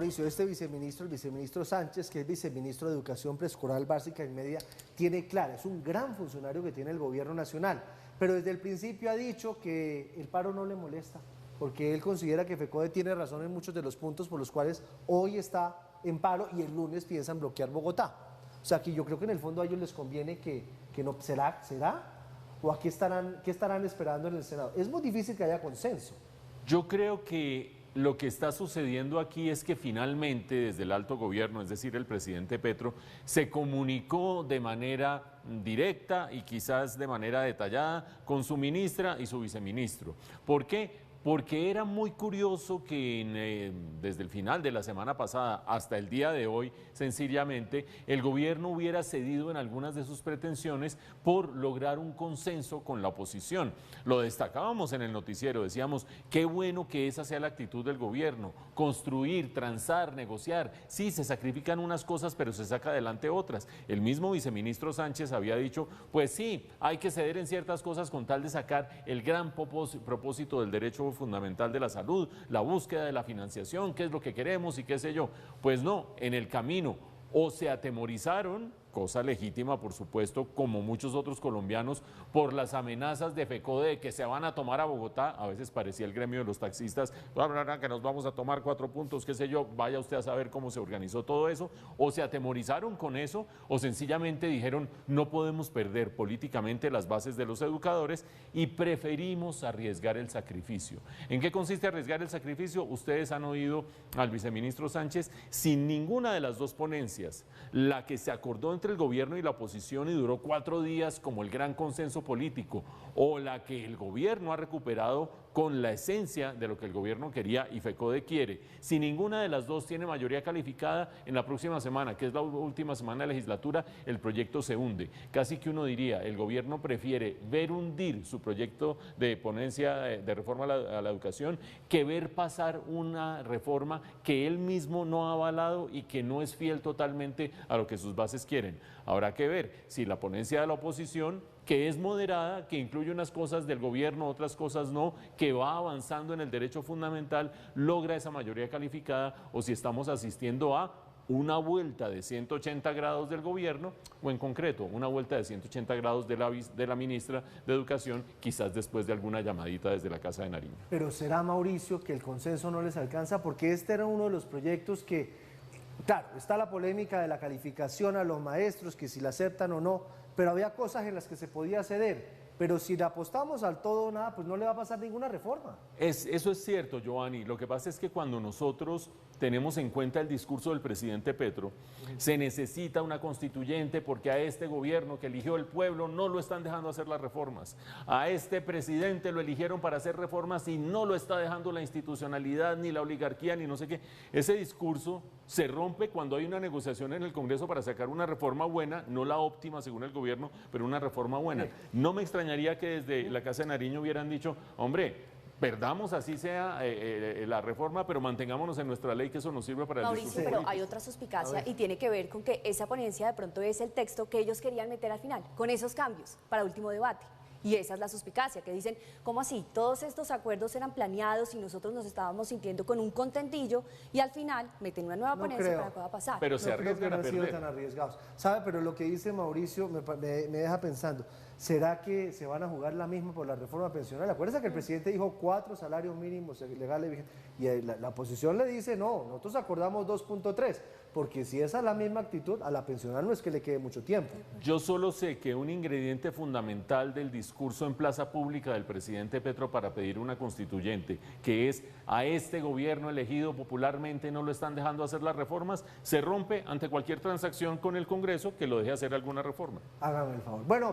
Mauricio, este viceministro, el viceministro Sánchez, que es viceministro de Educación Preescolar, Básica y Media, tiene claro, es un gran funcionario que tiene el gobierno nacional, pero desde el principio ha dicho que el paro no le molesta, porque él considera que FECODE tiene razón en muchos de los puntos por los cuales hoy está en paro y el lunes piensan bloquear Bogotá. O sea, que yo creo que en el fondo a ellos les conviene que no, ¿será? ¿O qué estarán esperando en el Senado? Es muy difícil que haya consenso. Yo creo que lo que está sucediendo aquí es que finalmente desde el alto gobierno, es decir, el presidente Petro, se comunicó de manera directa y quizás de manera detallada con su ministra y su viceministro. ¿Por qué? Porque era muy curioso que desde el final de la semana pasada hasta el día de hoy, sencillamente, el gobierno hubiera cedido en algunas de sus pretensiones por lograr un consenso con la oposición. Lo destacábamos en el noticiero, decíamos, qué bueno que esa sea la actitud del gobierno, construir, transar, negociar. Sí, se sacrifican unas cosas, pero se saca adelante otras. El mismo viceministro Sánchez había dicho, pues sí, hay que ceder en ciertas cosas con tal de sacar el gran propósito del derecho fundamental de la salud, la búsqueda de la financiación, qué es lo que queremos y qué sé yo. Pues no, en el camino o se atemorizaron, cosa legítima por supuesto, como muchos otros colombianos, por las amenazas de FECODE de que se van a tomar a Bogotá. A veces parecía el gremio de los taxistas, que nos vamos a tomar 4 puntos, qué sé yo, vaya usted a saber cómo se organizó todo eso, o se atemorizaron con eso, o sencillamente dijeron, no podemos perder políticamente las bases de los educadores y preferimos arriesgar el sacrificio. ¿En qué consiste arriesgar el sacrificio? Ustedes han oído al viceministro Sánchez, sin ninguna de las dos ponencias, la que se acordó entre el gobierno y la oposición y duró 4 días como el gran consenso político, o la que el gobierno ha recuperado con la esencia de lo que el gobierno quería y FECODE quiere. Si ninguna de las dos tiene mayoría calificada, en la próxima semana, que es la última semana de legislatura, el proyecto se hunde. Casi que uno diría, el gobierno prefiere ver hundir su proyecto de ponencia de reforma a la educación que ver pasar una reforma que él mismo no ha avalado y que no es fiel totalmente a lo que sus bases quieren. Habrá que ver si la ponencia de la oposición, que es moderada, que incluye unas cosas del gobierno, otras cosas no, que va avanzando en el derecho fundamental, logra esa mayoría calificada, o si estamos asistiendo a una vuelta de 180 grados del gobierno, o en concreto, una vuelta de 180 grados de la ministra de Educación, quizás después de alguna llamadita desde la Casa de Nariño. Pero ¿será, Mauricio, que el consenso no les alcanza? Porque este era uno de los proyectos que, claro, está la polémica de la calificación a los maestros, que si la aceptan o no, pero había cosas en las que se podía ceder. Pero si le apostamos al todo o nada, pues no le va a pasar ninguna reforma. Eso es cierto, Giovanni. Lo que pasa es que cuando nosotros tenemos en cuenta el discurso del presidente Petro, se necesita una constituyente porque a este gobierno que eligió el pueblo no lo están dejando hacer las reformas. A este presidente lo eligieron para hacer reformas y no lo está dejando la institucionalidad, ni la oligarquía, ni no sé qué. Ese discurso se rompe cuando hay una negociación en el Congreso para sacar una reforma buena, no la óptima según el gobierno, pero una reforma buena. No me extrañaría que desde la Casa de Nariño hubieran dicho, hombre, perdamos así sea la reforma, pero mantengámonos en nuestra ley, que eso nos sirve para el discurso Mauricio, pero político. hay otra suspicacia y tiene que ver con que esa ponencia de pronto es el texto que ellos querían meter al final, con esos cambios para último debate. Y esa es la suspicacia, que dicen, ¿cómo así? Todos estos acuerdos eran planeados y nosotros nos estábamos sintiendo con un contentillo y al final meten una nueva ponencia para que pueda pasar. Pero se arriesgan a perder. No creo que no han sido tan arriesgados. ¿Sabe? Pero lo que dice Mauricio me deja pensando, ¿será que se van a jugar la misma por la reforma pensional? Acuérdense que el presidente dijo 4 salarios mínimos legales vigentes y la oposición le dice, no, nosotros acordamos 2.3, porque si esa es la misma actitud, a la pensional no es que le quede mucho tiempo. Yo solo sé que un ingrediente fundamental del discurso en plaza pública del presidente Petro para pedir una constituyente, que es a este gobierno elegido popularmente no lo están dejando hacer las reformas, se rompe ante cualquier transacción con el Congreso que lo deje hacer alguna reforma. Hágame el favor. Bueno.